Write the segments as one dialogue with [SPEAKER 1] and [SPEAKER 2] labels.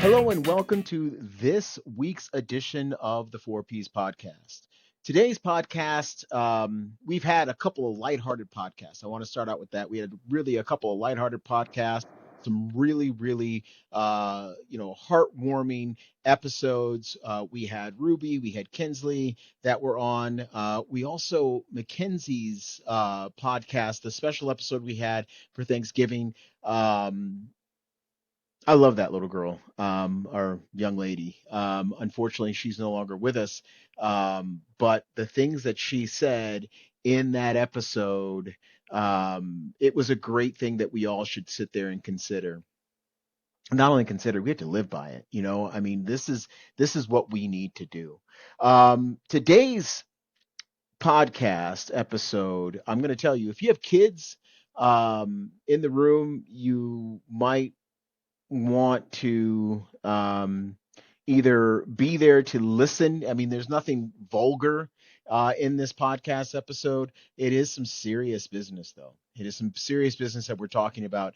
[SPEAKER 1] Hello and welcome to this week's edition of the 4Ps podcast. Today's podcast, we've had a couple of lighthearted podcasts. I want to start out with that. We had really a couple of lighthearted podcasts, some really, heartwarming episodes. We had Ruby, we had Kinsley that were on. We also, Mackenzie's podcast, the special episode we had for Thanksgiving. I love that little girl, our young lady. Unfortunately, she's no longer with us. But the things that she said in that episode, it was a great thing that we all should sit there and consider. Not only consider, we have to live by it. I mean, this is what we need to do. Today's podcast episode, I'm going to tell you, if you have kids in the room, you might want to either be there to listen. I mean, there's nothing vulgar in this podcast episode. It is some serious business, though. It is some serious business that we're talking about.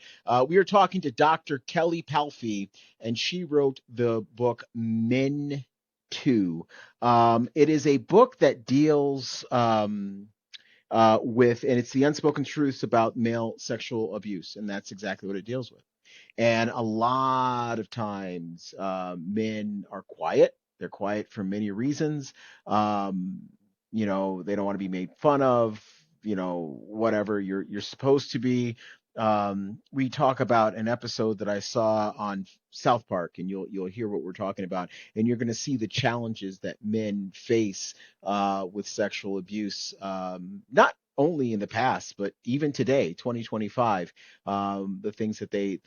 [SPEAKER 1] We are talking to Dr. Kelli Palfy, and she wrote the book Men Too. It is a book that deals with, and it's the unspoken truths about male sexual abuse, and that's exactly what it deals with. And a lot of times, men are quiet. They're quiet for many reasons. They don't want to be made fun of, whatever you're supposed to be. We talk about an episode that I saw on South Park, and you'll hear what we're talking about, and you're going to see the challenges that men face with sexual abuse, not only in the past, but even today, 2025, the things that they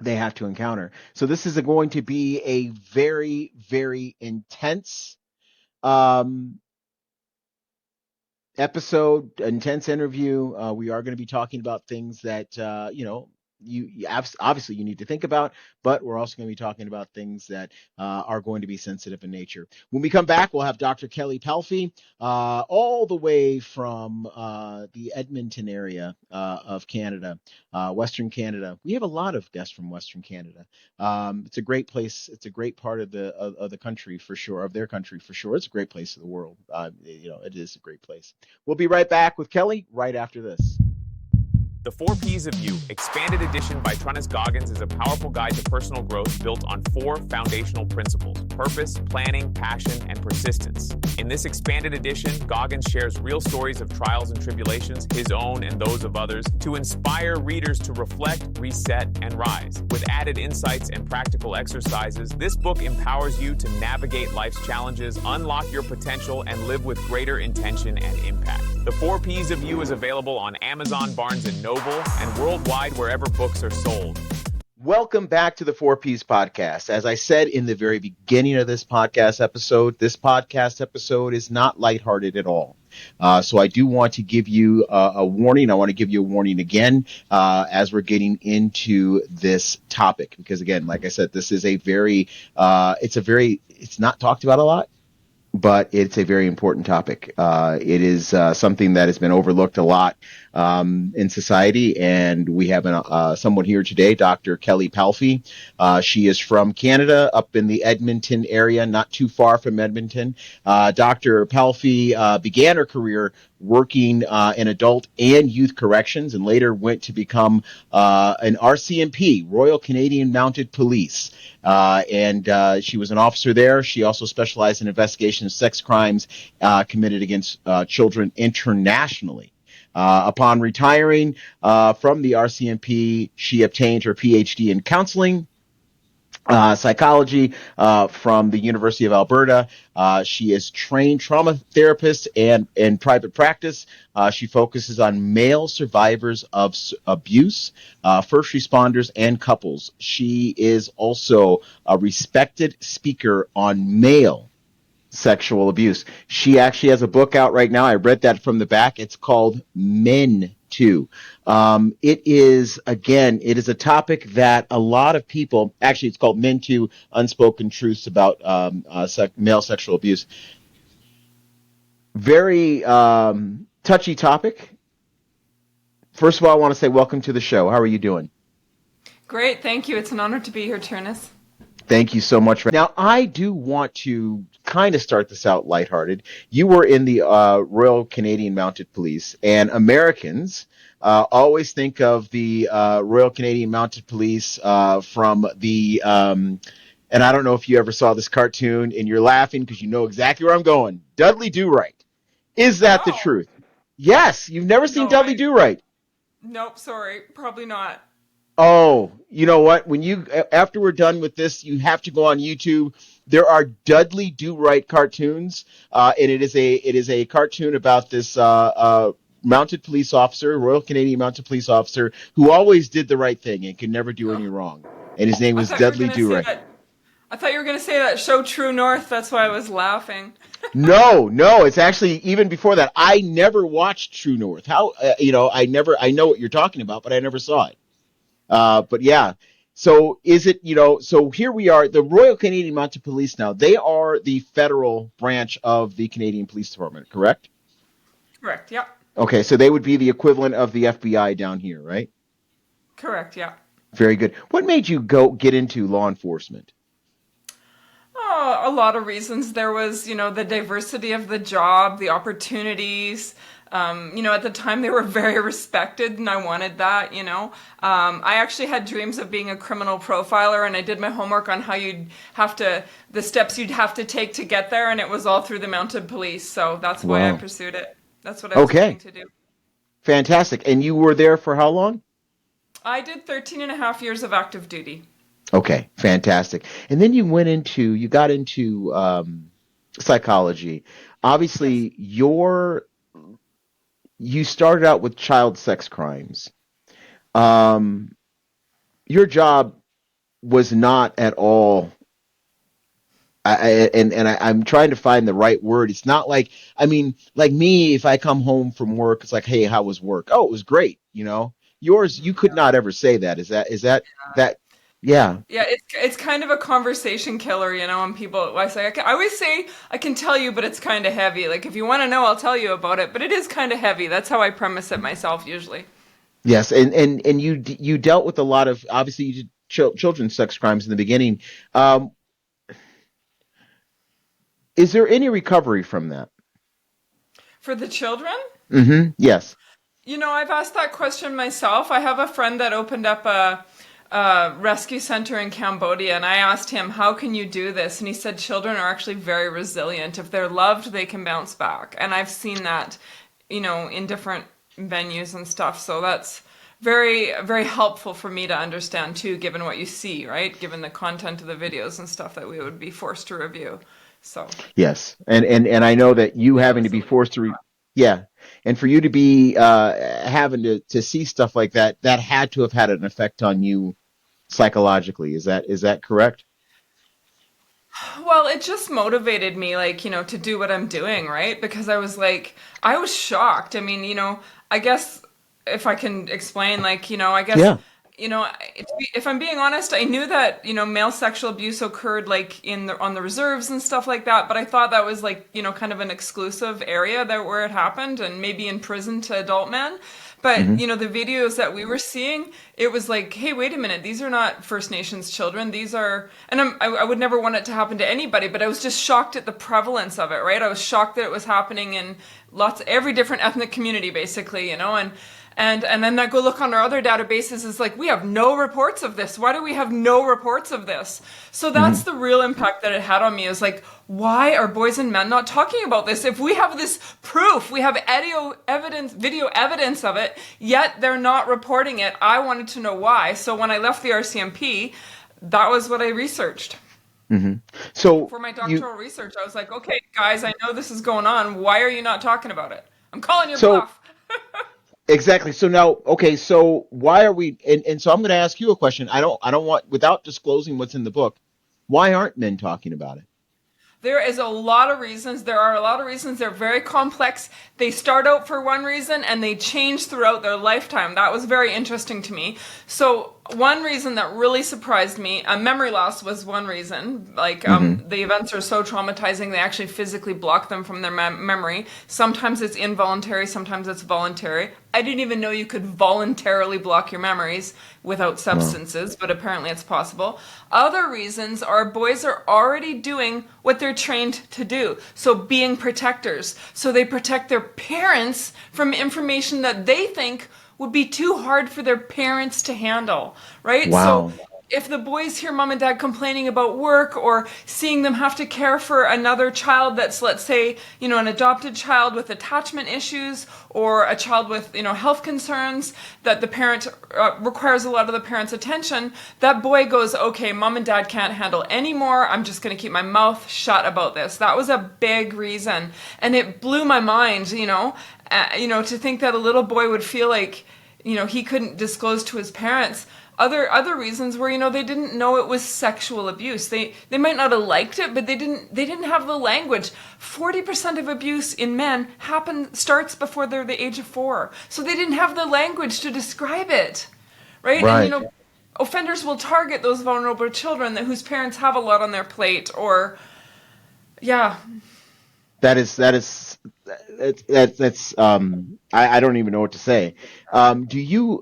[SPEAKER 1] have to encounter. So this is going to be a very, very intense episode, intense interview. We are going to be talking about things that you obviously you need to think about, but we're also going to be talking about things that are going to be sensitive in nature. When we come back, we'll have Dr. Kelli Palfy, all the way from the Edmonton area of Canada, Western Canada. We have a lot of guests from Western Canada. It's a great place. It's a great part of the country for sure, of their country for sure. It's a great place of the world. It is a great place. We'll be right back with Kelli right after this.
[SPEAKER 2] The 4 Ps of You, expanded edition by Trunnis Goggins, is a powerful guide to personal growth built on 4 foundational principles: purpose, planning, passion, and persistence. In this expanded edition, Goggins shares real stories of trials and tribulations, his own and those of others, to inspire readers to reflect, reset, and rise. With added insights and practical exercises, this book empowers you to navigate life's challenges, unlock your potential, and live with greater intention and impact. The 4 Ps of You is available on Amazon, Barnes & Noble, and worldwide wherever books are sold.
[SPEAKER 1] Welcome back to the 4Ps podcast. As I said in the very beginning of this podcast episode is not lighthearted at all. So I do want to give you a warning. I want to give you a warning again as we're getting into this topic, because again, like I said, this is it's not talked about a lot, but it's a very important topic. It is something that has been overlooked a lot in society, and we have someone here today, Dr. Kelli Palfy. She is from Canada, up in the Edmonton area, not too far from Edmonton. Dr. Palfy began her career working in adult and youth corrections, and later went to become an RCMP, Royal Canadian Mounted Police. And she was an officer there. She also specialized in investigation of sex crimes committed against children internationally. Upon retiring from the RCMP, she obtained her PhD in counseling psychology from the University of Alberta. She is trained trauma therapist and in private practice. She focuses on male survivors of abuse, first responders, and couples. She is also a respected speaker on male sexual abuse. She actually has a book out right now. I read that from the back. It's called Men Too. It is a topic that a lot of people, actually it's called Men Too, Unspoken Truths about male sexual abuse. Very touchy topic. First of all, I want to say welcome to the show. How are you doing?
[SPEAKER 3] Great, thank you. It's an honor to be here, Trunnis.
[SPEAKER 1] Thank you so much. Now, I do want to kind of start this out lighthearted. You were in the Royal Canadian Mounted Police, and Americans always think of the Royal Canadian Mounted Police from the, and I don't know if you ever saw this cartoon, and you're laughing because you know exactly where I'm going. Dudley Do-Right. Is that the
[SPEAKER 3] No,
[SPEAKER 1] truth? Yes, you've never seen
[SPEAKER 3] no,
[SPEAKER 1] Dudley Do-Right.
[SPEAKER 3] nope, sorry, probably not.
[SPEAKER 1] Oh, you know what? When you after we're done with this, you have to go on YouTube. There are Dudley Do Right cartoons, and it is a cartoon about this mounted police officer, Royal Canadian Mounted Police officer, who always did the right thing and could never do any wrong. And his name
[SPEAKER 3] I
[SPEAKER 1] was
[SPEAKER 3] thought you were
[SPEAKER 1] Dudley
[SPEAKER 3] gonna
[SPEAKER 1] Do
[SPEAKER 3] say
[SPEAKER 1] Right.
[SPEAKER 3] that. I thought you were gonna say that show True North. That's why I was laughing.
[SPEAKER 1] No, no, it's actually even before that. I never watched True North. How I know what you're talking about, but I never saw it. But yeah, so is it, so here we are, the Royal Canadian Mounted Police now, they are the federal branch of the Canadian Police Department, correct?
[SPEAKER 3] Correct. Yeah.
[SPEAKER 1] Okay, so they would be the equivalent of the FBI down here, right?
[SPEAKER 3] Correct. Yeah.
[SPEAKER 1] Very good. What made you go get into law enforcement?
[SPEAKER 3] Oh, a lot of reasons. There was, the diversity of the job, the opportunities. At the time they were very respected and I wanted that. I actually had dreams of being a criminal profiler and I did my homework on how the steps you'd have to take to get there, and it was all through the mounted police. So that's why I
[SPEAKER 1] Wow.
[SPEAKER 3] pursued it. That's what I was
[SPEAKER 1] Okay,
[SPEAKER 3] planning to do.
[SPEAKER 1] fantastic. And you were there for how long?
[SPEAKER 3] I did 13 and a half years of active duty.
[SPEAKER 1] Okay, fantastic. And then you got into psychology.
[SPEAKER 3] Yes.
[SPEAKER 1] Obviously, you started out with child sex crimes. Um, your job was not at all. I'm trying to find the right word. It's not like, I mean, like me, if I come home from work, it's like, hey, how was work? Oh, it was great. Yours, you could not ever say that. That? Yeah.
[SPEAKER 3] Yeah, it's kind of a conversation killer, and people, I always say I can tell you, but it's kind of heavy. Like if you want to know, I'll tell you about it, but it is kind of heavy. That's how I premise it myself usually.
[SPEAKER 1] Yes, and you dealt with a lot of, obviously you did children's sex crimes in the beginning. Um, is there any recovery from that?
[SPEAKER 3] For the children?
[SPEAKER 1] Yes.
[SPEAKER 3] I've asked that question myself. I have a friend that opened up a rescue center in Cambodia, and I asked him, how can you do this? And he said, children are actually very resilient. If they're loved, they can bounce back. And I've seen that, in different venues and stuff. So that's very, very helpful for me to understand too, given what you see, right? Given the content of the videos and stuff that we would be forced to review. So
[SPEAKER 1] Yes. And I know that you
[SPEAKER 3] being
[SPEAKER 1] having to be
[SPEAKER 3] resilient.
[SPEAKER 1] forced to yeah. And for you to be having to see stuff like that, that had to have had an effect on you psychologically. Is that correct?
[SPEAKER 3] Well, it just motivated me, like, to do what I'm doing, right? Because I was shocked. I mean, I guess if I can explain, like, I guess,
[SPEAKER 1] Yeah.
[SPEAKER 3] if I'm being honest, I knew that, male sexual abuse occurred like on the reserves and stuff like that, but I thought that was like, kind of an exclusive area that where it happened and maybe in prison to adult men. But,
[SPEAKER 1] Hmm.
[SPEAKER 3] the videos that we were seeing, it was like, hey, wait a minute, these are not First Nations children. These are, and I would never want it to happen to anybody, but I was just shocked at the prevalence of it, right? I was shocked that it was happening in every different ethnic community, basically, and then I go look on our other databases. It's like, we have no reports of this. Why do we have no reports of this? So that's
[SPEAKER 1] Hmm.
[SPEAKER 3] the real impact that it had on me. Is like, why are boys and men not talking about this? If we have this proof, we have video evidence of it, yet they're not reporting it. I wanted to know why. So when I left the RCMP, that was what I researched.
[SPEAKER 1] Hmm. So
[SPEAKER 3] For my
[SPEAKER 1] you
[SPEAKER 3] doctoral research, I was like, okay, guys, I know this is going on. Why are you not talking about it? I'm calling your
[SPEAKER 1] so
[SPEAKER 3] bluff.
[SPEAKER 1] exactly. So now, okay. So why are we? And so I'm going to ask you a question. I don't want, without disclosing what's in the book. Why aren't men talking about it?
[SPEAKER 3] There is a lot of reasons. There are a lot of reasons. They're very complex. They start out for one reason and they change throughout their lifetime. That was very interesting to me. So one reason that really surprised me, memory loss was one reason. Like,
[SPEAKER 1] Mm-hmm.
[SPEAKER 3] the events are so traumatizing, they actually physically block them from their memory. Sometimes it's involuntary, sometimes it's voluntary. I didn't even know you could voluntarily block your memories without
[SPEAKER 1] Wow.
[SPEAKER 3] substances, but apparently it's possible. Other reasons are boys are already doing what they're trained to do. So being protectors. So they protect their parents from information that they think would be too hard for their parents to handle, right? So
[SPEAKER 1] Wow.
[SPEAKER 3] if the boys hear mom and dad complaining about work or seeing them have to care for another child that's, let's say, an adopted child with attachment issues or a child with, health concerns that the parent requires a lot of the parent's attention, that boy goes, okay, mom and dad can't handle anymore. I'm just going to keep my mouth shut about this. That was a big reason. And it blew my mind, to think that a little boy would feel like, he couldn't disclose to his parents. Other reasons were, they didn't know it was sexual abuse. They might not have liked it, but they didn't have the language. 40% of abuse in men starts before they're the age of 4. So they didn't have the language to describe it. Right? And
[SPEAKER 1] Right.
[SPEAKER 3] offenders will target those vulnerable children whose parents have a lot on their plate, or yeah.
[SPEAKER 1] That's I don't even know what to say. Do you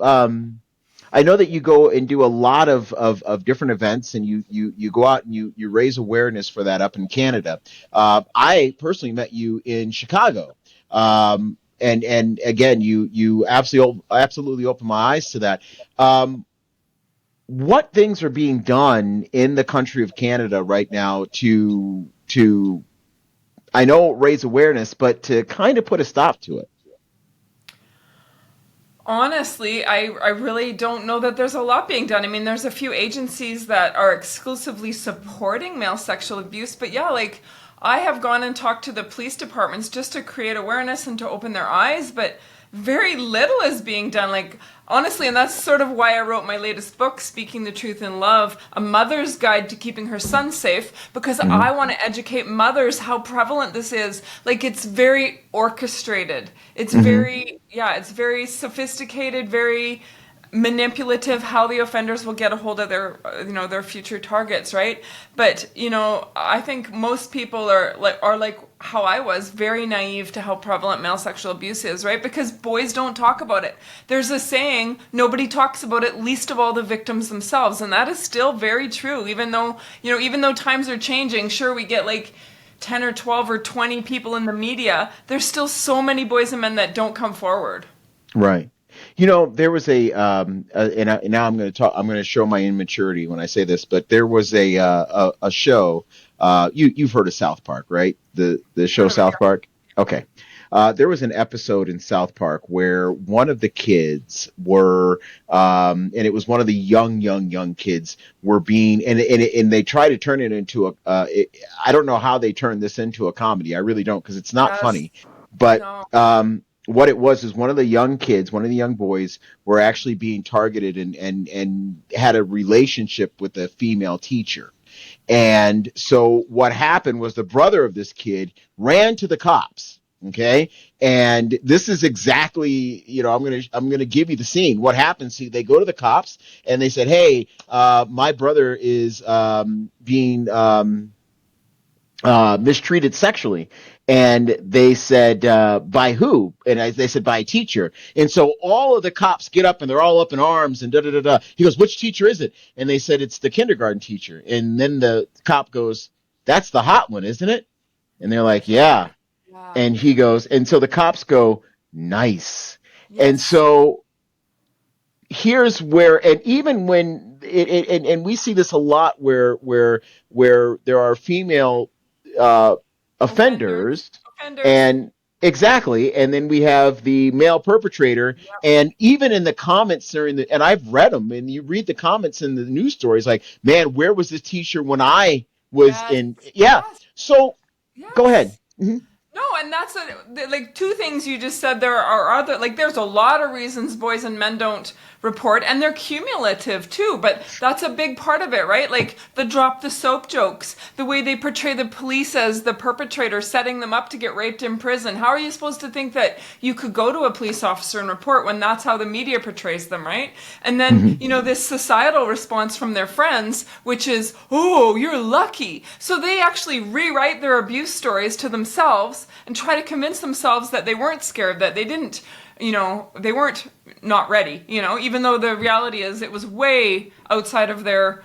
[SPEAKER 1] I know that you go and do a lot of different events, and you go out and you raise awareness for that up in Canada. I personally met you in Chicago. And again, you absolutely opened my eyes to that. What things are being done in the country of Canada right now to I know raise awareness, but to kind of put a stop to it?
[SPEAKER 3] Honestly, I really don't know that there's a lot being done. I mean, there's a few agencies that are exclusively supporting male sexual abuse, but yeah, like I have gone and talked to the police departments just to create awareness and to open their eyes, but very little is being done. Like, honestly, and that's sort of why I wrote my latest book, Speaking the Truth in Love, A Mother's Guide to Keeping Her Son Safe, because
[SPEAKER 1] Hmm.
[SPEAKER 3] I want to educate mothers how prevalent this is. Like, it's very orchestrated. It's
[SPEAKER 1] Hmm.
[SPEAKER 3] very, yeah, it's very sophisticated, very manipulative how the offenders will get a hold of their future targets, right? But I think most people are like how I was, very naive to how prevalent male sexual abuse is, right? Because boys don't talk about it. There's a saying, nobody talks about it, least of all the victims themselves, and that is still very true. Even though times are changing, sure, we get like 10 or 12 or 20 people in the media, there's still so many boys and men that don't come forward.
[SPEAKER 1] Right. There was now I'm going to talk. I'm going to show my immaturity when I say this, but there was a show. You've heard of South Park, right? The show
[SPEAKER 3] Heard of it,
[SPEAKER 1] South Park. Okay. There was an episode in South Park where one of the kids and it was one of the young kids were being, and they try to turn it into I don't know how they turned this into a comedy. I really don't, because it's not
[SPEAKER 3] yeah. Yes.
[SPEAKER 1] funny, but,
[SPEAKER 3] No.
[SPEAKER 1] what it was is one of the young kids, one of the young boys were actually being targeted and had a relationship with a female teacher. And so what happened was the brother of this kid ran to the cops. Okay. And this is exactly, I'm going to give you the scene. What happens? See, they go to the cops and they said, hey, my brother is, being, mistreated sexually. And they said, by who? And they said, by a teacher. And so all of the cops get up and they're all up in arms and da da da da. He goes, which teacher is it? And they said, it's the kindergarten teacher. And then the cop goes, that's the hot one, isn't it? And they're like, yeah.
[SPEAKER 3] Yeah.
[SPEAKER 1] And he goes, and so the cops go, nice. And
[SPEAKER 3] Yes.
[SPEAKER 1] so here's where, and even when and we see this a lot where there are female uh,
[SPEAKER 3] Offenders.
[SPEAKER 1] offenders,
[SPEAKER 3] Offenders.
[SPEAKER 1] and exactly, and then we have the male perpetrator, and even in the comments and I've read them, and you read the comments in the news stories, like, man, where was this teacher when I was
[SPEAKER 3] Yes.
[SPEAKER 1] in? Yeah.
[SPEAKER 3] Yes.
[SPEAKER 1] So go ahead.
[SPEAKER 3] Yes.
[SPEAKER 1] Hmm.
[SPEAKER 3] No, and that's like two things you just said. There are other, like there's a lot of reasons boys and men don't report, and they're cumulative too, but that's a big part of it, right? Like the drop the soap jokes, the way they portray the police as the perpetrator, setting them up to get raped in prison. How are you supposed to think that you could go to a police officer and report when that's how the media portrays them, right? And then, this societal response from their friends, which is, oh, you're lucky. So they actually rewrite their abuse stories to themselves and try to convince themselves that they weren't scared, that they didn't, they weren't not ready, even though the reality is it was way outside of their,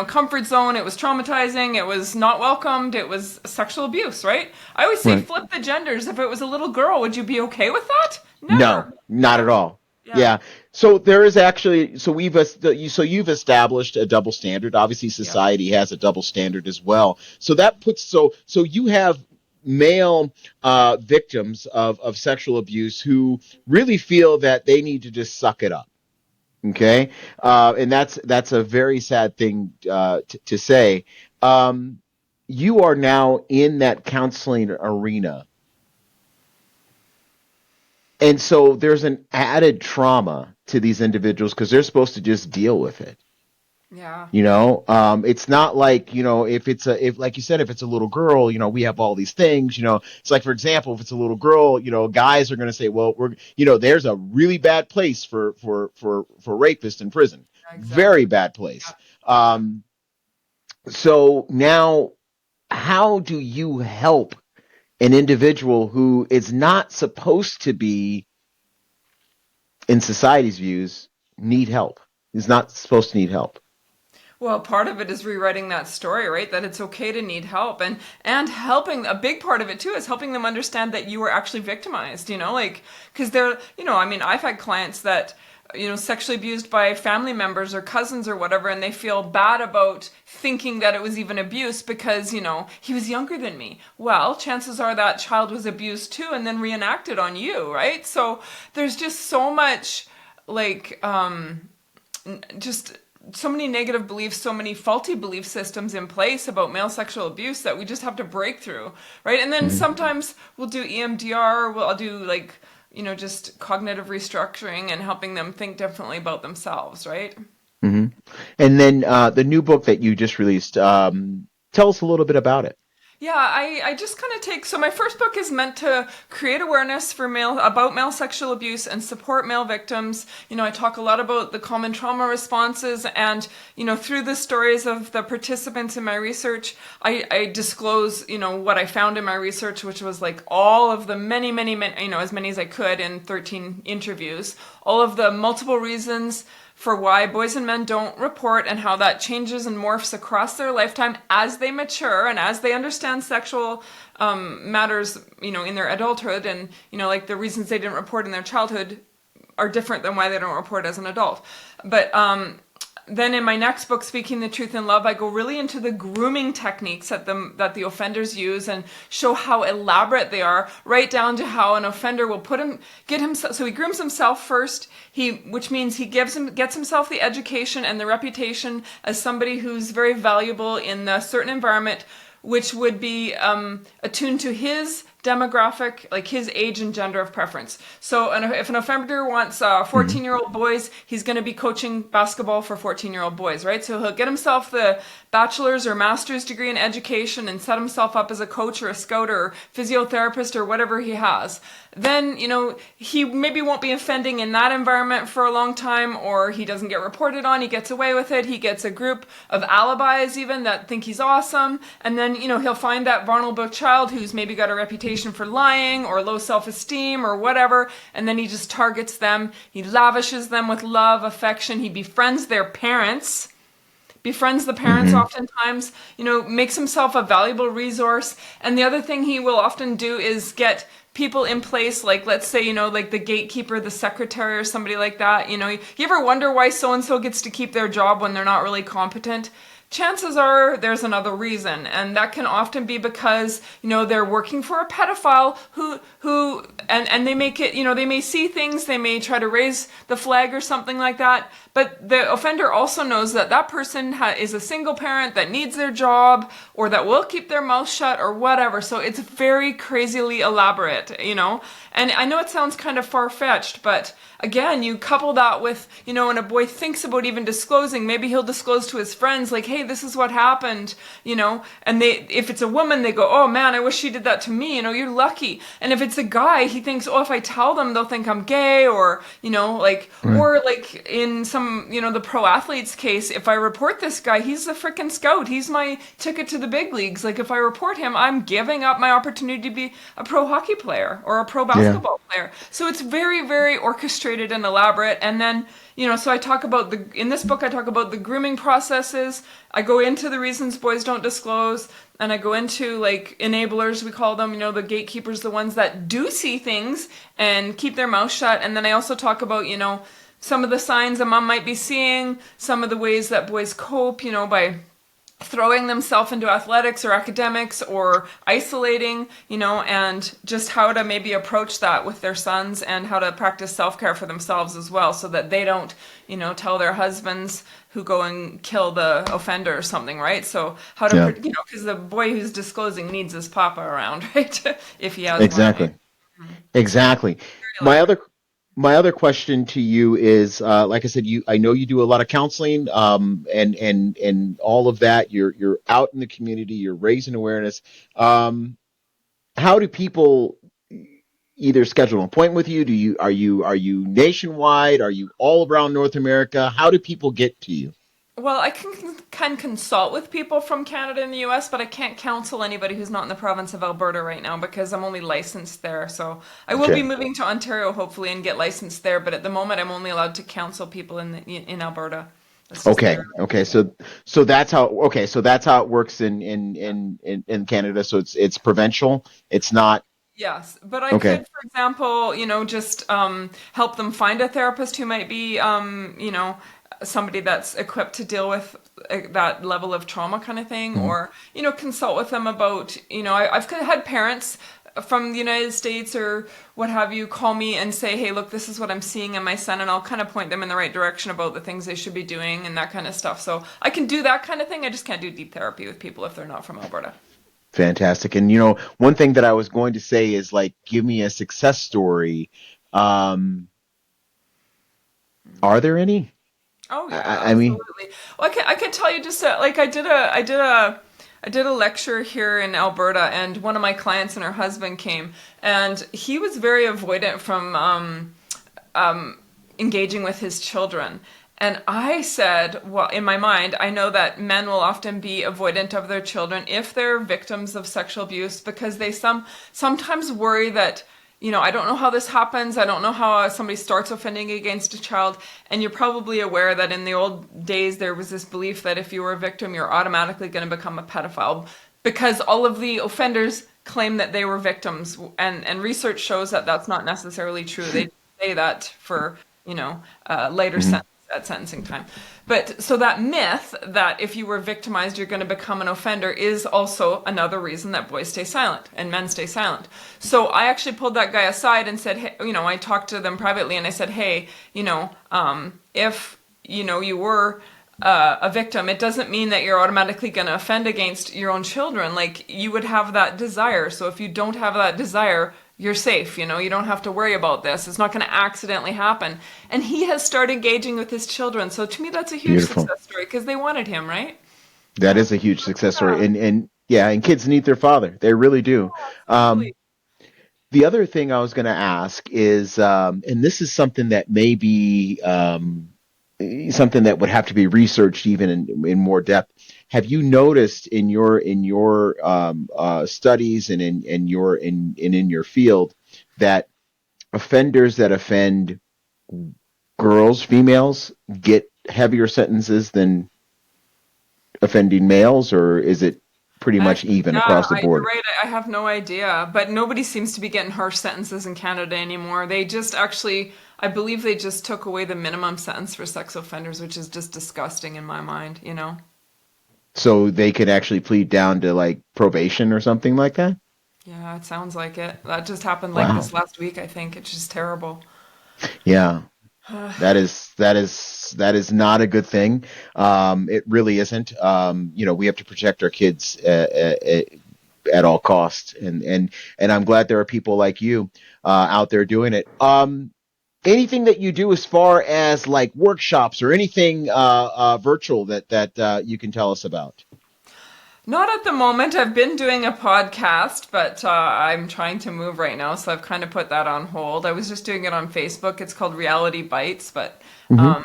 [SPEAKER 3] comfort zone. It was traumatizing. It was not welcomed. It was sexual abuse, right? I always say flip the genders. If it was a little girl, would you be okay with that? Never.
[SPEAKER 1] No, not at all. Yeah. So there is actually, you've established a double standard. Obviously society has a double standard as well. So that puts, so you have male victims of sexual abuse who really feel that they need to just suck it up. Okay. And that's a very sad thing to say. You are now in that counseling arena. And so there's an added trauma to these individuals because they're supposed to just deal with it.
[SPEAKER 3] Yeah.
[SPEAKER 1] It's not like, if like you said, if it's a little girl, we have all these things, it's like, for example, if it's a little girl, guys are going to say, well, there's a really bad place for rapists in prison. Exactly. Very bad place. Yeah. So now how do you help an individual who is not supposed to be, in society's views, need help, is not supposed to need help?
[SPEAKER 3] Well, part of it is rewriting that story, right? That it's okay to need help, and helping. A big part of it too is helping them understand that you were actually victimized. Because they're, I've had clients that, sexually abused by family members or cousins or whatever, and they feel bad about thinking that it was even abuse because, he was younger than me. Well, chances are that child was abused too and then reenacted on you, right? So there's just so much, just so many negative beliefs, so many faulty belief systems in place about male sexual abuse that we just have to break through, right? And then sometimes we'll do EMDR, I'll do just cognitive restructuring and helping them think differently about themselves, right?
[SPEAKER 1] Mm-hmm. And then the new book that you just released, tell us a little bit about it.
[SPEAKER 3] Yeah, I just kind of so my first book is meant to create awareness for about male sexual abuse and support male victims. I talk a lot about the common trauma responses and, through the stories of the participants in my research, I disclose, what I found in my research, which was like all of the many, as many as I could in 13 interviews, all of the multiple reasons for why boys and men don't report and how that changes and morphs across their lifetime as they mature and as they understand sexual matters, in their adulthood. And, like the reasons they didn't report in their childhood are different than why they don't report as an adult. But then in my next book, Speaking the Truth in Love, I go really into the grooming techniques that the offenders use and show how elaborate they are, right down to how an offender will get himself, so he grooms himself first, which means he gets himself the education and the reputation as somebody who's very valuable in a certain environment, which would be attuned to his demographic, like his age and gender of preference. So if an offender wants 14-year-old boys, he's going to be coaching basketball for 14-year-old boys, right? So he'll get himself the bachelor's or master's degree in education and set himself up as a coach or a scout or physiotherapist or whatever he has. Then, he maybe won't be offending in that environment for a long time, or he doesn't get reported on, he gets away with it, he gets a group of alibis even that think he's awesome, and then, he'll find that vulnerable child who's maybe got a reputation for lying or low self-esteem or whatever, and then he just targets them, he lavishes them with love, affection, he befriends their parents, oftentimes, makes himself a valuable resource. And the other thing he will often do is get people in place, like let's say, like the gatekeeper, the secretary or somebody like that. You ever wonder why so-and-so gets to keep their job when they're not really competent? chances are there's another reason, and that can often be because, they're working for a pedophile and they make it, they may see things, they may try to raise the flag or something like that, but the offender also knows that that person is a single parent that needs their job, or that will keep their mouth shut, or whatever. So it's very crazily elaborate, and I know it sounds kind of far-fetched, but again, you couple that with, when a boy thinks about even disclosing, maybe he'll disclose to his friends, like, hey, this is what happened, and if it's a woman, they go, oh man, I wish she did that to me, you're lucky. And if it's a guy, he thinks, oh, if I tell them, they'll think I'm gay, or, or like in some, the pro athletes case, if I report this guy, he's the frickin' scout. He's my ticket to the big leagues. Like, if I report him, I'm giving up my opportunity to be a pro hockey player or a pro basketball player. So it's very, very orchestrated and elaborate. And then, so I talk about in this book, I talk about the grooming processes. I go into the reasons boys don't disclose, and I go into like enablers, we call them, the gatekeepers, the ones that do see things and keep their mouth shut. And then I also talk about, some of the signs a mom might be seeing, some of the ways that boys cope, by throwing themselves into athletics or academics or isolating, and just how to maybe approach that with their sons, and how to practice self-care for themselves as well, so that they don't, tell their husbands who go and kill the offender or something, right? So how to, because the boy who's disclosing needs his papa around, right? If he has
[SPEAKER 1] Exactly.
[SPEAKER 3] one.
[SPEAKER 1] Exactly. My other question to you is, like I said, I know you do a lot of counseling, and all of that. You're out in the community, you're raising awareness. How do people either schedule an appointment with you? Are you nationwide? Are you all around North America? How do people get to you?
[SPEAKER 3] Well, I can consult with people from Canada and the US, but I can't counsel anybody who's not in the province of Alberta right now, because I'm only licensed there. So I will be moving to Ontario hopefully and get licensed there, but at the moment I'm only allowed to counsel people in Alberta.
[SPEAKER 1] Okay. So that's how it works in Canada. So it's provincial. It's not.
[SPEAKER 3] Yes, but I could, for example, just help them find a therapist who might be, somebody that's equipped to deal with that level of trauma kind of thing, or, consult with them about, I've had parents from the United States or what have you call me and say, hey, look, this is what I'm seeing in my son, and I'll kind of point them in the right direction about the things they should be doing and that kind of stuff. So I can do that kind of thing. I just can't do deep therapy with people if they're not from Alberta.
[SPEAKER 1] Fantastic. And, one thing that I was going to say is, like, give me a success story. Are there any?
[SPEAKER 3] Oh yeah,
[SPEAKER 1] I mean,
[SPEAKER 3] absolutely. Well, I can tell you just like I did a lecture here in Alberta, and one of my clients and her husband came, and he was very avoidant from engaging with his children. And I said, well, in my mind, I know that men will often be avoidant of their children if they're victims of sexual abuse, because they sometimes worry that, I don't know how this happens. I don't know how somebody starts offending against a child. And you're probably aware that in the old days, there was this belief that if you were a victim, you're automatically going to become a pedophile, because all of the offenders claim that they were victims. And research shows that that's not necessarily true. They say that for, later at sentencing time. But so that myth that if you were victimized, you're going to become an offender is also another reason that boys stay silent and men stay silent. So I actually pulled that guy aside and said, hey, I talked to them privately and I said, hey, if, you were a victim, it doesn't mean that you're automatically going to offend against your own children. Like, you would have that desire. So if you don't have that desire, you're safe, you don't have to worry about this. It's not going to accidentally happen. And he has started engaging with his children. So to me, that's a huge success story, because they wanted him, right?
[SPEAKER 1] That is a huge success story. And kids need their father. They really do. The other thing I was going to ask is, and this is something that may be something that would have to be researched even in more depth. Have you noticed in your studies and in your field that offenders that offend females, get heavier sentences than offending males, or is it pretty much even across the board?
[SPEAKER 3] You're right. I have no idea, but nobody seems to be getting harsh sentences in Canada anymore. They just I believe they just took away the minimum sentence for sex offenders, which is just disgusting in my mind,
[SPEAKER 1] So they could actually plead down to like probation or something like that?
[SPEAKER 3] Yeah, it sounds like it. That just happened like
[SPEAKER 1] Wow.
[SPEAKER 3] this last week, I think. It's just terrible.
[SPEAKER 1] Yeah. That is not a good thing. It really isn't. We have to protect our kids at all costs, and I'm glad there are people like you out there doing it. Anything that you do as far as like workshops or anything virtual that you can tell us about?
[SPEAKER 3] Not at the moment. I've been doing a podcast, but I'm trying to move right now, so I've kind of put that on hold. I was just doing it on Facebook. It's called Reality Bites, but
[SPEAKER 1] Hmm.
[SPEAKER 3] um,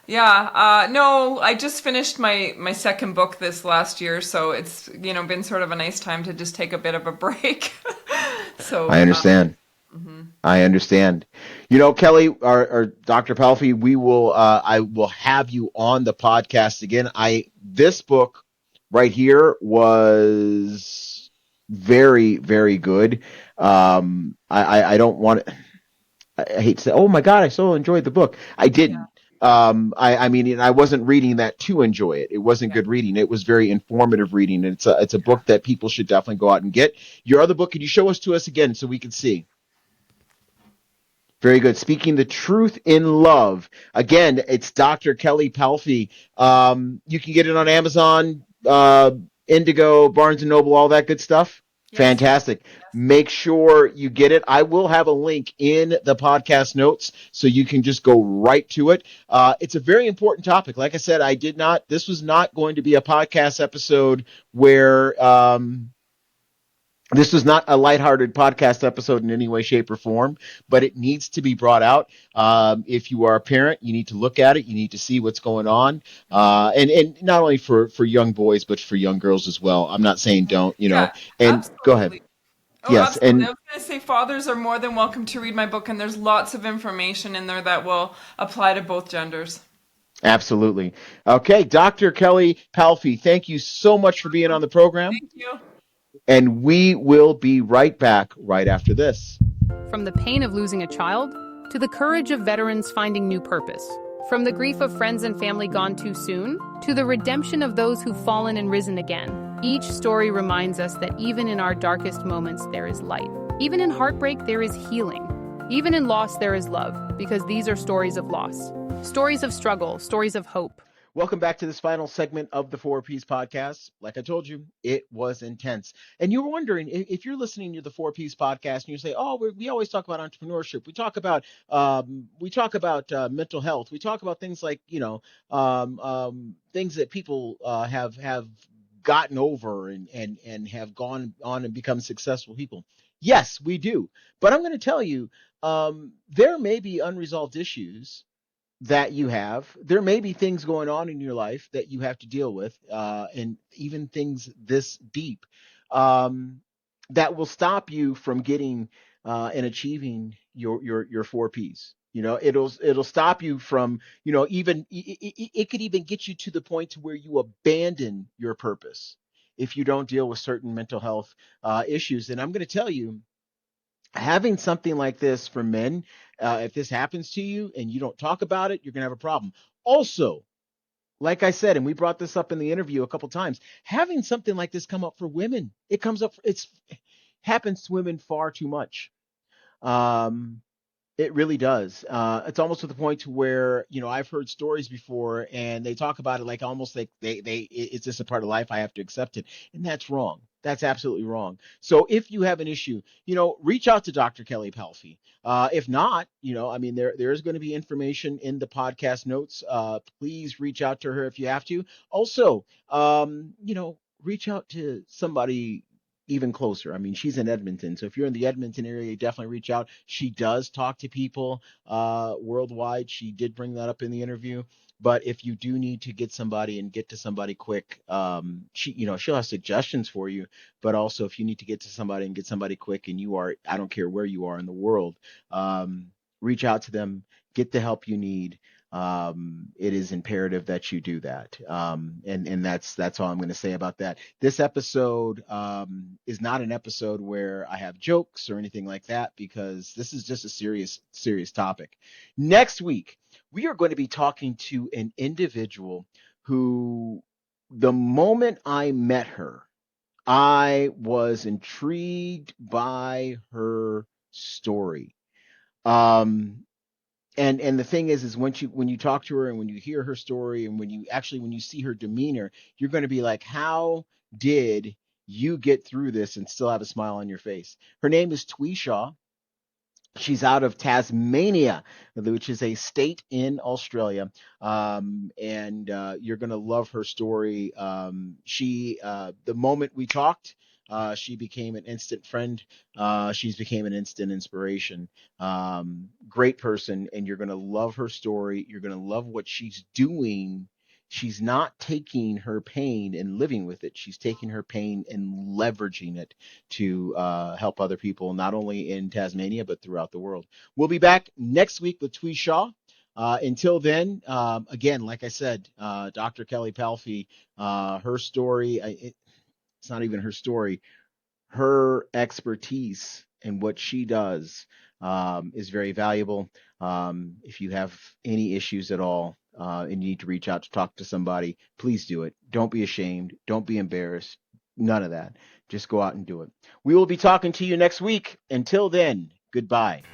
[SPEAKER 3] yeah, no, I just finished my second book this last year, so it's been sort of a nice time to just take a bit of a break.
[SPEAKER 1] I
[SPEAKER 3] So
[SPEAKER 1] understand.
[SPEAKER 3] mhm.
[SPEAKER 1] I understand. Kelly or Dr. Palfy, I will have you on the podcast again. This book right here was very, very good. I don't want I hate to say, oh my God, I so enjoyed the book. I
[SPEAKER 3] Yeah,
[SPEAKER 1] didn't. I mean, I wasn't reading that to enjoy it. It wasn't
[SPEAKER 3] yeah,
[SPEAKER 1] good reading. It was very informative reading. It's a
[SPEAKER 3] yeah.
[SPEAKER 1] book that people should definitely go out and get. Your other book, could you show us to us again so we can see? Very good. Speaking the Truth in Love. Again, it's Dr. Kelli Palfy. You can get it on Amazon, Indigo, Barnes and Noble, all that good stuff.
[SPEAKER 3] Yes,
[SPEAKER 1] Fantastic.
[SPEAKER 3] yes.
[SPEAKER 1] Make sure you get it. I will have a link in the podcast notes so you can just go right to it. It's a very important topic. Like I said, this was not going to be a podcast episode where, this was not a lighthearted podcast episode in any way, shape, or form, but it needs to be brought out. If you are a parent, you need to look at it. You need to see what's going on, and not only for young boys, but for young girls as well. I'm not saying don't,
[SPEAKER 3] Yeah,
[SPEAKER 1] And go ahead.
[SPEAKER 3] absolutely. Oh,
[SPEAKER 1] Yes,
[SPEAKER 3] absolutely. I
[SPEAKER 1] and
[SPEAKER 3] was going to say fathers are more than welcome to read my book, and there's lots of information in there that will apply to both genders.
[SPEAKER 1] absolutely. Okay, Dr. Kelli Palfy, thank you so much for being on the program,
[SPEAKER 3] Thank you.
[SPEAKER 1] and we will be right back right after this.
[SPEAKER 4] From the pain of losing a child to the courage of veterans finding new purpose. From the grief of friends and family gone too soon to the redemption of those who've fallen and risen again. Each story reminds us that even in our darkest moments, there is light. Even in heartbreak, there is healing. Even in loss, there is love, because these are stories of loss. Stories of struggle, stories of hope.
[SPEAKER 1] Welcome back to this final segment of the Four Ps podcast. Like I told you, it was intense. And you were wondering if you're listening to the Four Ps podcast and you say, "Oh, we always talk about entrepreneurship. We talk about mental health. We talk about things like things that people have gotten over and have gone on and become successful people." Yes, we do. But I'm going to tell you, there may be unresolved issues that you have. There may be things going on in your life that you have to deal with, and even things this deep, um, that will stop you from getting and achieving your four Ps. It'll stop you from, even it could even get you to the point to where you abandon your purpose if you don't deal with certain mental health issues. And I'm going to tell you, having something like this for men, if this happens to you and you don't talk about it, you're going to have a problem. Also, like I said, and we brought this up in the interview a couple times, having something like this come up for women, it happens to women far too much. Um, it really does. It's almost to the point to where, I've heard stories before and they talk about it like almost like it's just a part of life. I have to accept it. And that's wrong. That's absolutely wrong. So if you have an issue, reach out to Dr. Kelli Palfy. If not, I mean, there is going to be information in the podcast notes. Please reach out to her if you have to. Also, reach out to somebody even closer. I mean, she's in Edmonton, so if you're in the Edmonton area, definitely reach out. She does talk to people worldwide. She did bring that up in the interview. But if you do need to get somebody and get to somebody quick, she'll have suggestions for you. But also, if you need to get to somebody and get somebody quick, and I don't care where you are in the world, reach out to them, get the help you need. It is imperative that you do that. And that's all I'm going to say about that. This episode is not an episode where I have jokes or anything like that, because this is just a serious topic. Next week, we are going to be talking to an individual who the moment I met her, I was intrigued by her story. And the thing is when you talk to her and when you hear her story and when you see her demeanor, you're going to be like, how did you get through this and still have a smile on your face? Her name is Shaw. She's out of Tasmania, which is a state in Australia, and you're going to love her story. The moment we talked, she became an instant friend. She's became an instant inspiration. Great person, and you're going to love her story. You're going to love what she's doing. She's not taking her pain and living with it. She's taking her pain and leveraging it to help other people, not only in Tasmania, but throughout the world. We'll be back next week with Twee Shaw. Until then, again, like I said, Dr. Kelli Palfy, her story, it's not even her story. Her expertise and what she does is very valuable. If you have any issues at all and you need to reach out to talk to somebody, please do it. Don't be ashamed. Don't be embarrassed. None of that. Just go out and do it. We will be talking to you next week. Until then, goodbye.